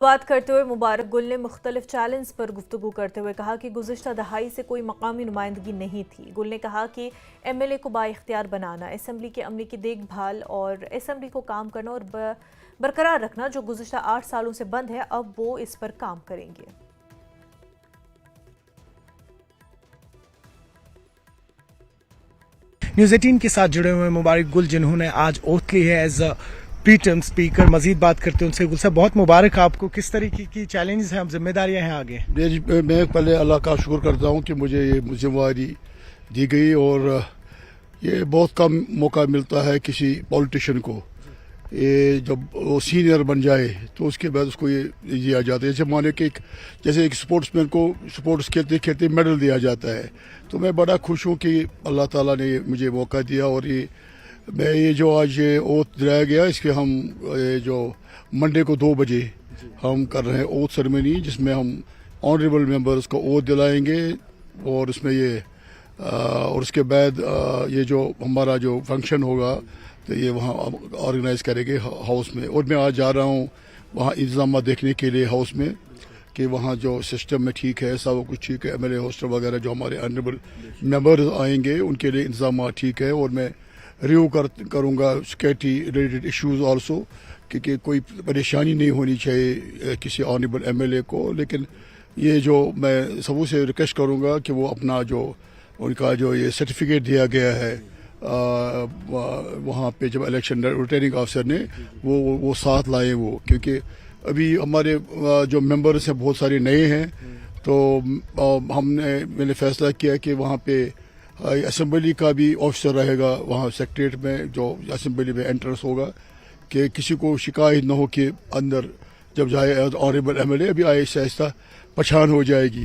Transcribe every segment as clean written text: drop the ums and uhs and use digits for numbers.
بات کرتے ہوئے مبارک گل نے مختلف چیلنج پر گفتگو کرتے ہوئے کہا کہ گزشتہ دہائی سے کوئی مقامی نمائندگی نہیں تھی۔ گل نے کہا کہ ایم ایل اے کو بااختیار بنانا، اسمبلی کے عملے کی دیکھ بھال اور اسمبلی کو کام کرنا اور برقرار رکھنا جو گزشتہ 8 سالوں سے بند ہے، اب وہ اس پر کام کریں گے۔ نیوز 18 کے ساتھ جڑے ہوئے مبارک گل جنہوں نے آج اوتھ لی ہے ایز پریٹرم اسپیکر، مزید بات کرتے ہیں ان سے۔ گل صاحب بہت مبارک آپ کو، کس طریقے کی چیلنجز ہیں، ذمہ داریاں ہیں آگے؟ میں پہلے اللہ کا شکر کرتا ہوں کہ مجھے یہ ذمہ داری دی گئی، اور یہ بہت کم موقع ملتا ہے کسی پولیٹیشین کو، یہ جب وہ سینئر بن جائے تو اس کے بعد اس کو یہ دیا جاتا ہے، جیسے مانے کہ جیسے ایک اسپورٹس مین کو اسپورٹس کھیلتے کھیلتے میڈل دیا جاتا ہے۔ تو میں بڑا خوش ہوں کہ اللہ تعالیٰ نے مجھے موقع دیا، اور یہ جو آج اوتھ دلایا گیا، اس کے ہم جو منڈے کو 2 بجے ہم کر رہے ہیں اوتھ سرمنی، جس میں ہم آنریبل ممبرس کو اوتھ دلائیں گے، اور اس میں اور اس کے بعد یہ جو ہمارا جو فنکشن ہوگا تو یہ وہاں آرگنائز کریں گے ہاؤس میں۔ اور میں آج جا رہا ہوں وہاں انتظامات دیکھنے کے لیے ہاؤس میں کہ وہاں جو سسٹم میں ٹھیک ہے، سب کچھ ٹھیک ہے، ایم ایل اے ہاسٹل وغیرہ جو ہمارے آنریبل ممبرز آئیں گے ان کے لیے انتظامات ٹھیک ہے، اور میں ریویو کروں گا سیکورٹی ریلیٹڈ ایشوز آلسو، کیونکہ کوئی پریشانی نہیں ہونی چاہیے کسی آنریبل ایم ایل اے کو۔ لیکن یہ جو میں سبوں سے ریکویسٹ کروں گا کہ وہ اپنا جو ان کا جو یہ سرٹیفکیٹ دیا گیا ہے وہاں پہ جب الیکشن ریٹرننگ آفیسر نے وہ ساتھ لائیں، وہ کیونکہ ابھی ہمارے جو ممبرس ہیں بہت سارے نئے ہیں، تو میں نے فیصلہ کیا کہ وہاں پہ اسمبلی کا بھی آفیسر رہے گا وہاں سیکریٹریٹ میں، جو اسمبلی میں انٹرنس ہوگا، کہ کسی کو شکایت نہ ہو کہ اندر جب جائے آنریبل ایم ایل اے ابھی آہستہ آہستہ پہچان ہو جائے گی،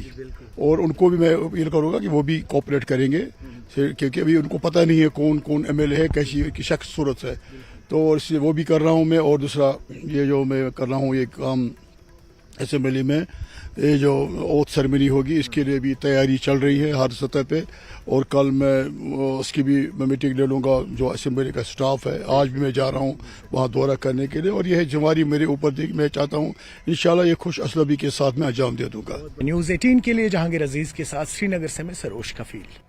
اور ان کو بھی میں اپیل کروں گا کہ وہ بھی کوآپریٹ کریں گے، کیونکہ ابھی ان کو پتہ نہیں ہے کون ایم ایل اے ہے، کیسی شخص صورت ہے۔ تو اس سے وہ بھی کر رہا ہوں میں، اور دوسرا یہ جو میں کر رہا ہوں یہ کام اسمبلی میں یہ جو اوتھ سرمنی ہوگی، اس کے لیے بھی تیاری چل رہی ہے ہر سطح پہ، اور کل میں اس کی بھی میں میٹنگ لے لوں گا جو اسمبلی کا سٹاف ہے۔ آج بھی میں جا رہا ہوں وہاں دورہ کرنے کے لیے، اور یہ ذمہ داری میرے اوپر تھی، میں چاہتا ہوں انشاءاللہ یہ خوش اسلوبی کے ساتھ میں انجام دے دوں گا۔ نیوز 18 کے لیے جہانگیر عزیز کے ساتھ سری نگر سے میں سروش کفیل۔